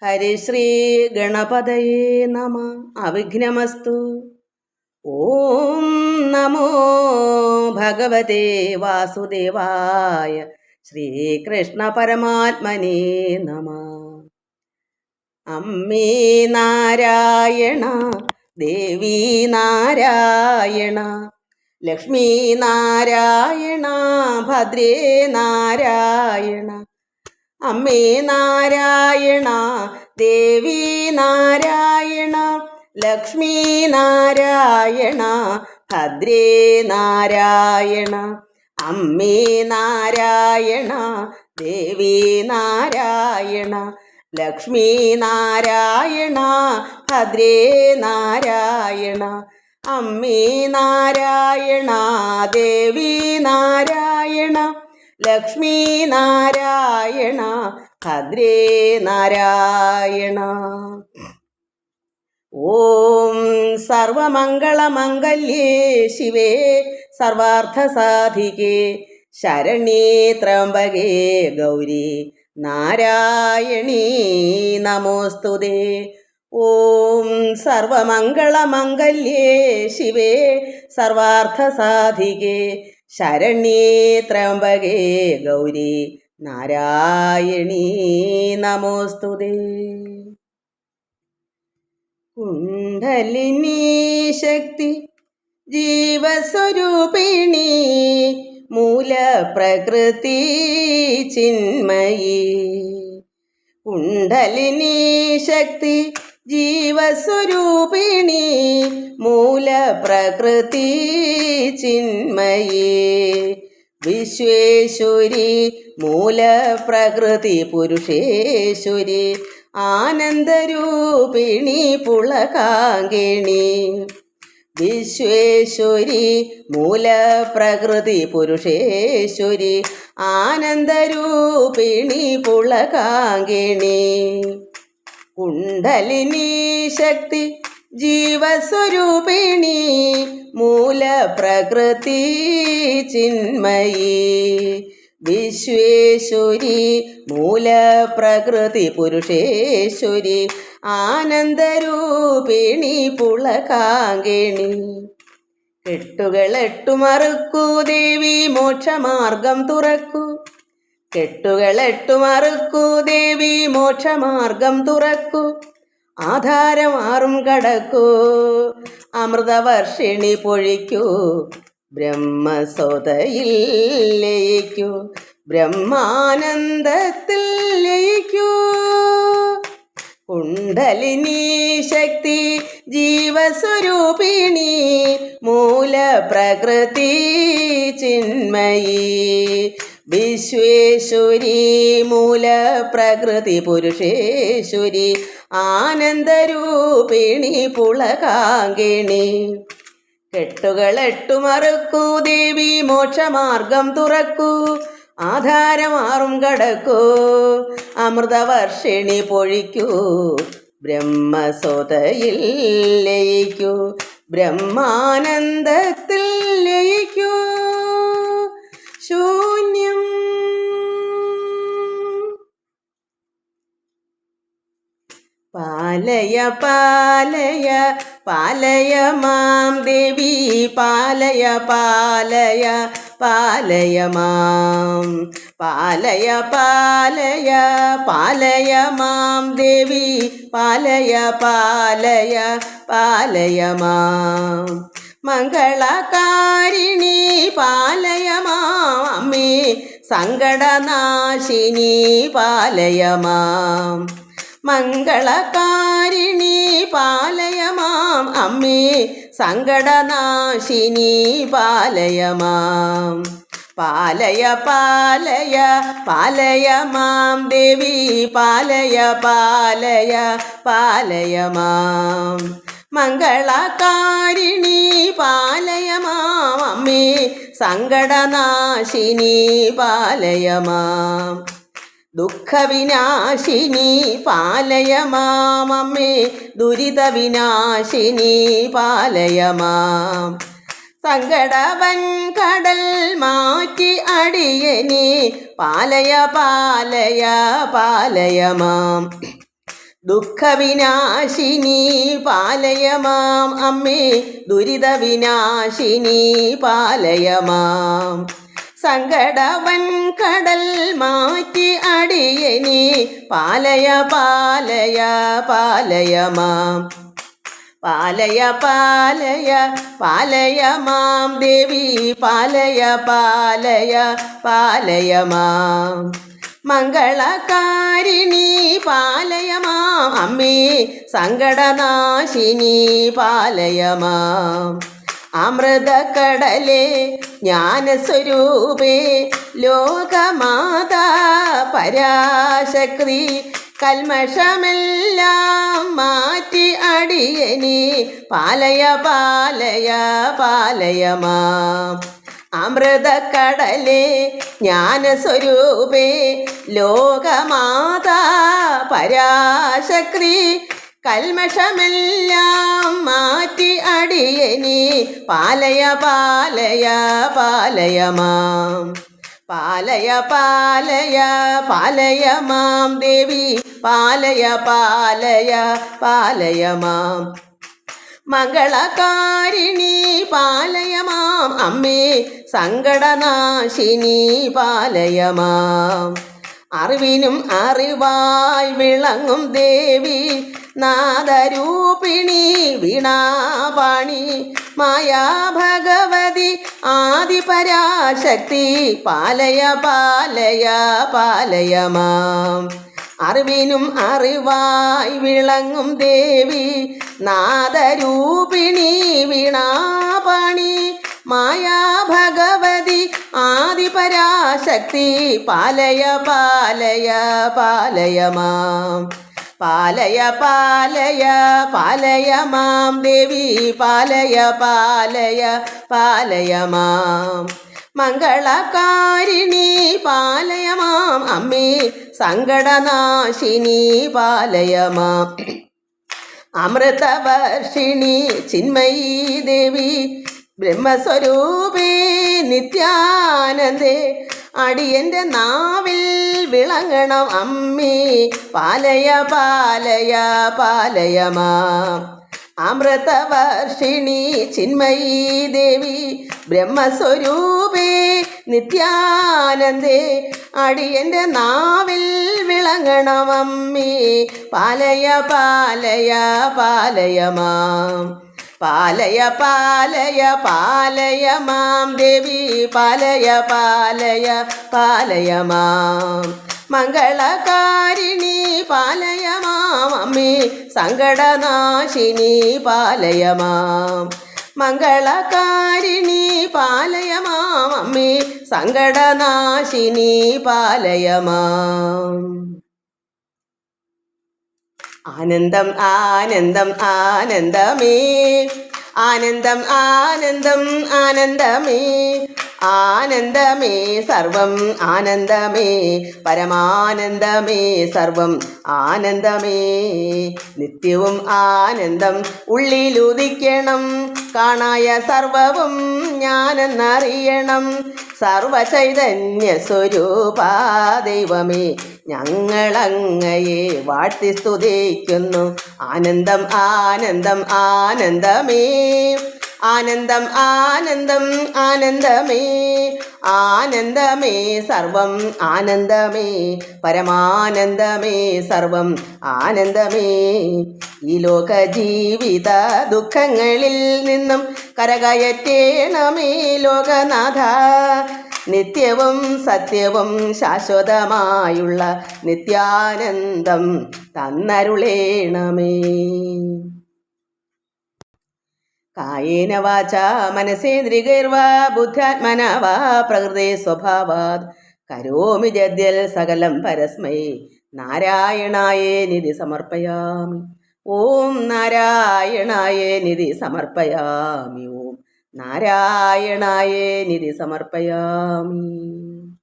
ഹരിശ്രീ ഗണപതയേ നമ. അവിഘ്നമസ്തു. ഓം നമോ ഭഗവതേ വാസുദേവായ. ശ്രീകൃഷ്ണ പരമാത്മനേ നമ. അമ്മേ നാരായണ, ദേവി നാരായണ, ലക്ഷ്മി നാരായണ, ഭദ്രേ നാരായണ. അമ്മേ നാരായണ, ദേവി നാരായണ, ലക്ഷ്മി നാരായണ, ഭദ്രേ നാരായണ. അമ്മേ നാരായണ, ദേവി നാരായണ, ലക്ഷ്മി നാരായണ, ഭദ്രേ നാരായണ. അമ്മേ നാരായണ, ദേവി നാരായണ, ലക്ഷ്മി നാരായണ, ഭദ്രേ നാരായണ. ഓം സർവമംഗളമംഗല്യേ ശിവേ സർവാർത്ഥസാധികേ ശരണ്യേ ത്രയംബകേ ഗൗരി നാരായണീ നമോസ്തുതേ. ഓം സർവമംഗളമംഗല്യേ ശിവേ സർവാർത്ഥസാധികേ ശരണ്യേ ത്രയംബകേ ഗൗരി നാരായണീ നമോസ്തുതേ. കുണ്ഡലിനീ ശക്തി ജീവസ്വരൂപിണി മൂലപ്രകൃതി ചിന്മയി. കുണ്ഡലിനീ ശക്തി ജീവസ്വരൂപിണി മൂലപ്രകൃതി ചിന്മയി. വിശ്വേശ്വരി മൂലപ്രകൃതി പുരുഷേശ്വരി ആനന്ദരൂപിണി പുളകാങ്കിണി. വിശ്വേശ്വരി മൂലപ്രകൃതി പുരുഷേശ്വരി ആനന്ദരൂപിണി പുളകാങ്കിണി. കുണ്ഡലിനീ ശക്തി ജീവസ്വരൂപിണി മൂലപ്രകൃതി ചിന്മയി. വിശ്വേശ്വരി മൂലപ്രകൃതി പുരുഷേശ്വരി ആനന്ദരൂപിണി പുളകാങ്കിണി. കെട്ടുകളെട്ടു മറുക്കൂ ദേവി മോക്ഷമാർഗം തുറക്കൂ. കെട്ടുകളെട്ടു മറുക്കൂ ദേവി മോക്ഷമാർഗം തുറക്കൂ. ആധാരമാറും കടക്കൂ അമൃതവർഷിണി പൊഴിക്കൂ. ബ്രഹ്മസോതയിൽ ലയിക്കൂ, ബ്രഹ്മാനന്ദത്തിൽ ലയിക്കൂ. കുണ്ഡലിനീ ശക്തി ജീവസ്വരൂപിണി മൂലപ്രകൃതി ചിന്മയി. വിശ്വേശ്വരി മൂലപ്രകൃതി പുരുഷേശ്വരി ആനന്ദരൂപിണി പുളകാങ്കിണി. കെട്ടുകളെട്ടു മറുക്കൂ ദേവി മോക്ഷമാർഗം തുറക്കൂ. ആധാരമാറും കടക്കൂ അമൃതവർഷിണി പൊഴിക്കൂ. ബ്രഹ്മസോതയിൽ ലയിക്കൂ, ബ്രഹ്മാനന്ദത്തിൽ ലയിക്കൂ. ശൂന്യം. പാലയ പാലയ പാലയ മാം ദേവി, പാലയ പാലയ പാലയ മാം. പാലയ പാലയ പാലയ മാം ദേവി, പാലയ പാലയ പാലയ മാം. മംഗളകാരിണി പാലയ മാം അമ്മേ, സങ്കടനാശിനി പാലയ മാം. മംഗളകാരിണി പാലയ മാം അമ്മേ, സങ്കടനാശിനി പാലയ മാം. പാലയ പാലയ പാലയ മാം ദേവി, പാലയ പാലയ പാലയ മാം. മംഗളകാരിണി പാലയ മാം അമ്മേ, സങ്കടനാശിനി പാലയ മാം. ദുഃഖവിനാശിനി പാലയ മാം അമ്മേ, ദുരിതവിനാശിനി പാലയ മാം. സങ്കടവൻ കടൽ മാറ്റി അടിയനെ പാലയ പാലയ പാലയ മാം. ദുഃഖവിനാശിനി പാലയ മാം അമ്മേ, ദുരിതവിനാശിനി പാലയ മാം. സങ്കടവൻ കടൽ മാറ്റി അടിയനെ പാലയ പാലയ പാലയ മാം. പാലയ പാലയ പാലയ മാം ദേവി, പാലയ പാലയ പാലയ മാം. മംഗളകാരിണി പാലയ മാം അമ്മേ, സങ്കടനാശിനി പാലയ മാം. അമൃതക്കടലേ ജ്ഞാനസ്വരൂപേ ലോകമാതാ പരാശക്തി, കൽമഷമെല്ലാം മാറ്റി അടിയനെ പാലയ പാലയ പാലയ മാം. അമൃതക്കടലേ ജ്ഞാനസ്വരൂപേ ലോകമാതാ പരാശക്തി, കൽമഷമെല്ലാം മാറ്റി അടിയനെ പാലയ പാലയ പാലയ മാം. പാലയ പാലയ പാലയ മാം ദേവി, പാലയ പാലയ പാലയ മാം. മംഗളകാരിണി പാലയ മാം അമ്മേ, സങ്കടനാശിനി പാലയ മാം. അറിവിനും അറിവായി വിളങ്ങും ദേവി, നാദരൂപിണി വീണാപാണി, മായാ ഭഗവതി ആദിപരാശക്തി, പാലയ പാലയ പാലയ മാം. അറിവിനും അറിവായി വിളങ്ങും ദേവി, നാദരൂപിണി വീണാപാണി, മായാ ഭഗവതി ആദിപരാശക്തി, പാലയ പാലയ പാലയ മാം. പാലയ പാലയ പാലയ മാം ദേവി, പാലയ പാലയ പാലയ മാം. മംഗളകാരിണി പാലയ മാം അമ്മേ, സങ്കടനാശിനി പാലയ മാം. അമൃതവർഷിണി ചിന്മയീ ദേവി, ബ്രഹ്മസ്വരൂപേ നിത്യാനന്ദേ, അടിയന്റെ നാവിൽ വിളങ്ങണം അമ്മേ, പാലയ പാലയ പാലയ മാം. അമൃതവർഷിണി ചിന്മയീ ദേവി, ബ്രഹ്മസ്വരൂപേ നിത്യാനന്ദേ, അടിയന്റെ നാവിൽ വിളങ്ങണം അമ്മേ, പാലയ പാലയ പാലയ മാം. പാലയ പാലയ പാലയ മാം ദേവി, പാലയ പാലയ പാലയ മാം. മംഗളകാരിണി പാലയ മാം അമ്മേ, സങ്കടനാശിനി പാലയ മാം. മംഗളകാരിണി പാലയ മാം അമ്മേ, സങ്കടനാശിനി പാലയ മാം. ആനന്ദം ആനന്ദം ആനന്ദമേ, ആനന്ദം ആനന്ദം ആനന്ദമേ, ആനന്ദമേ സർവം ആനന്ദമേ, പരമാനന്ദമേ സർവം ആനന്ദമേ. നിത്യവും ആനന്ദം ഉള്ളിലുദിക്കണം, കാണായ സർവവും ഞാനെന്നറിയണം. സർവചൈതന്യ സ്വരൂപാ ദൈവമേ, ഞങ്ങളങ്ങയെ വാഴ്ത്തി സ്തുതിക്കുന്നു. ആനന്ദം ആനന്ദം ആനന്ദമേ, ആനന്ദം ആനന്ദം ആനന്ദമേ, ആനന്ദമേ സർവം ആനന്ദമേ, പരമാനന്ദമേ സർവം ആനന്ദമേ. ഈ ലോക ജീവിത ദുഃഖങ്ങളിൽ നിന്നും കരകയറ്റേണമേ ലോകനാഥ, നിത്യവും സത്യവും ശാശ്വതമായുള്ള നിത്യാനന്ദം തന്നരുളേണമേ. കായേന വാചാ മനസേന്ദ്രിയൈർവാ ബുദ്ധ്യാത്മനാ വാ പ്രകൃതേ സ്വഭാവാത് കരോമി ജദ്യൽ സകലം പരസ്മൈ നാരായണായേനിധി സമർപ്പയാമി. ഓം നാരായണായേനിധി സമർപ്പയാമി. ഓം നാരായണായേനിധി സമർപ്പയാമി.